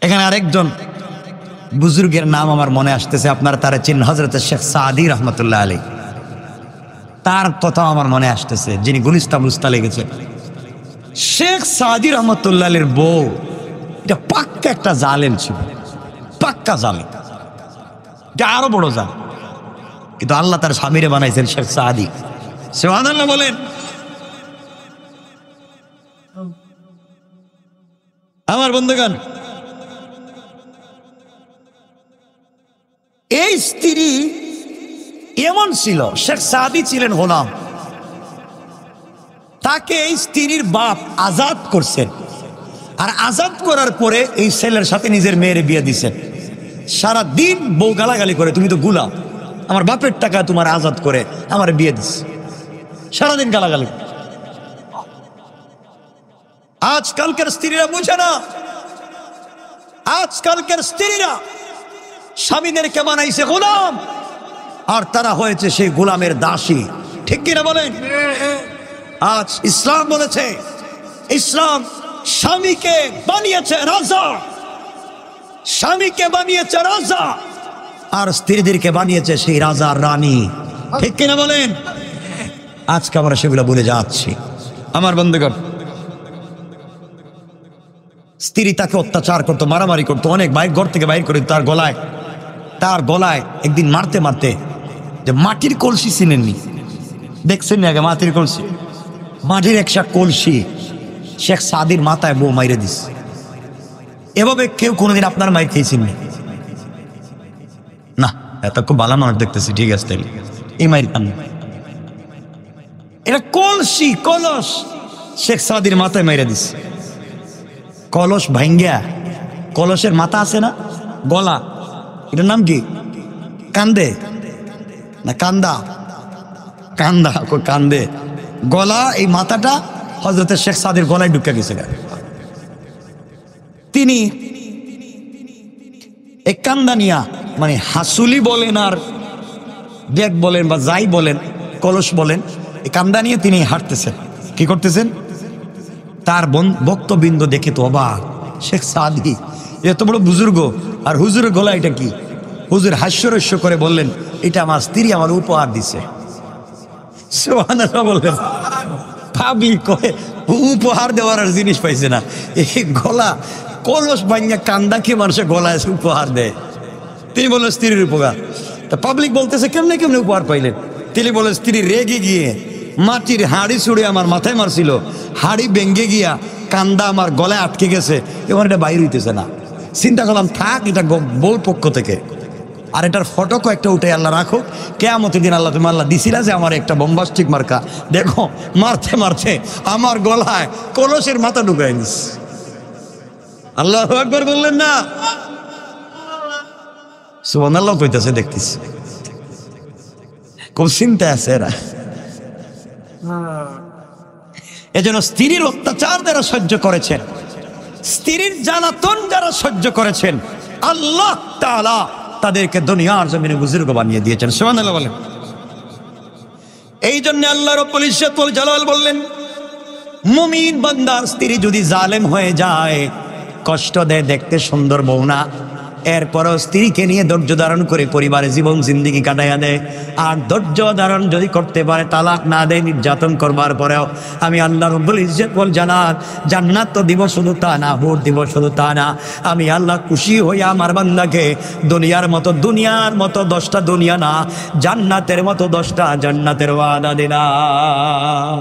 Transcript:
এখানে আরেকজন বুজুর্গের নাম আমার মনে আসতেছে, আপনারা তারা চিনেন, হযরত শেখ সাদি রহমতুল্লাহ আলাইহি। তার কথা আমার মনে আসতেছে, যিনি গুলিস্তান মুস্তালে গেছেন। শেখ সাদি রহমতুল্লাহ আলাইহির বউ এটা পাক্কা একটা জালেম ছিল, পাক্কা জালেম, এটা আরো বড় জালেম। কিন্তু আল্লাহ তার স্বামীরে বানাইছেন শেখ সাদি। সুবহানাল্লাহ বলেন। আমার বন্ধুগণ, এই স্ত্রী এমন ছিল, শেখ সাদি ছিলেন গোলাম, তাকে এই স্ত্রীর বাপ আজাদ করছেন। আর আজাদ করার পরে এই ছেলের সাথে নিজের মেয়ের বিয়ে দিছেন। সারা দিন বউ গালাগালি করে, তুমি তো গোলাম, আমার বাপের টাকা তোমার আজাদ করে আমার বিয়ে দিস, সারাদিন গালাগালি। আজকালকার স্ত্রীরা বুঝে না, আজকালকার স্ত্রীরা স্বামীদেরকে বানাইছে গোলাম, আর তারা হয়েছে সেই গোলামের দাসী। ঠিক কিনা বলেন? আজ ইসলাম বলেছে, ইসলাম স্বামীকে বানিয়েছে রাজা, স্বামীকে বানিয়েছে রাজা, আর স্ত্রীদেরকে বানিয়েছে সেই রাজার রানী। ঠিক কিনা বলেন? আজকে আমরা সেগুলো বলে যাচ্ছি। আমার বন্ধুগণ, স্ত্রী তাকে অত্যাচার করতো, মারামারি করতো, অনেক বাইর ঘর থেকে বাইর করে তার গলায় একদিন মারতে মারতে, যে মাটির কলসি চিনেননি, দেখছেন না আগে মাটির কলসি, মাটির একটা কলসি শেখ সাদির মাথায় বউ মাইরে দিস। এভাবে কেউ কোনোদিন আপনার মায়ের খেয়েছেন না? এত খুব ভালো মানুষ দেখতেছি, ঠিক আছে, তাই এই মায়ের খান, এটা কলসি, কলস শেখ সাদির মাথায় মাইরে দিস। কলস ভাঙ্গিয়া, কলসের মাথা আছে না, গলা, এটার নাম কি? কান্দে না কান্দা? কান্দা, কান্দে, গলা, এই মাথাটা হযরত শেখ সাদির গলায় ঢুকে গেছে। তিনি এই কান্দানিয়া, মানে হাসুলি বলেন আর ব্যাগ বলেন বা যাই বলেন, কলস বলেন, এই কান্দা নিয়ে তিনি হাঁটতেছেন। কি করতেছেন? তার বক্তবৃন্দ দেখে তো অবাক, শেখ সাদি এত বড় বুজুর্গ, আর হুজুরের গলা এটা কি? হুজুর হাস্যরস্য করে বললেন, এটা আমার স্ত্রী আমার উপহার দিছে। সুবহানাল্লাহ বললেন। ভাবি কয়ে উপহার দেওয়ার আর জিনিস পাইছে না, এই গলা কলস ভাঙা কান্দাকে মানুষের গলায় উপহার দেয়। তিনি বললেন স্ত্রীর উপহার। তা পাবলিক বলতেছে কেমনে কেমনে উপহার পাইলেন? তিনি বলেন স্ত্রী রেগে গিয়ে মাটির হাড়ি ছুড়ে আমার মাথায় মারছিল, হাড়ি ভেঙ্গে গিয়া কান্দা আমার গলায় আটকে গেছে, এবার এটা বাইর হইতেছে না। চিন্তা করলাম থাক, এটা বউর পক্ষ থেকে, আর এটার ফটো কয়েকটা উঠে আল্লাহ রাখো, কিয়ামতের দিন আল্লাহ, তুমি আল্লাহ দিছিলা যে আমার একটা বোম্বাস্টিক মার্কা, দেখো মারতে মারতে আমার গলায় কলসের মাথা ঢুকাই নিস। আল্লাহু আকবার বললেন না? সুবহানাল্লাহ কইতাছে, দেখতেছি খুব চিন্তায় আছে এরা। এজন্য স্ত্রীর অত্যাচার যারা সহ্য করেছেন, স্ত্রীর জ্বালাতন যারা সহ্য করেছেন, আল্লাহ তাআলা তাদেরকে দুনিয়ার জমিনে বুজুর্গ বানিয়ে দিয়েছেন। সুবহানাল্লাহ বলেন। এই জন্য আল্লাহ রাব্বুল ইজ্জত ওয়াল জালাল বললেন, মুমিন বান্দার স্ত্রী যদি জালেম হয়ে যায়, কষ্ট দেয়, দেখতে সুন্দর বউ না, এরপরও স্ত্রীকে নিয়ে ধৈর্য ধারণ করে পরিবারে জীবন জিন্দেগি কাটাইয়া দেয়, আর ধৈর্য ধারণ যদি করতে পারে, তালাক না দেয়, নির্যাতন করবার পরেও আমি আল্লাহ রাব্বুল ইজ্জত ওয়াল জালাল জান্নাত তো দিব, শুধু তা না, ভোট দিব, শুধু তা না, আমি আল্লাহ খুশি হইয়া আমার বান্দাকে দুনিয়ার মতো 10টা দুনিয়া না, জান্নাতের মতো 10টা জান্নাতের ওয়াদা দিলাম।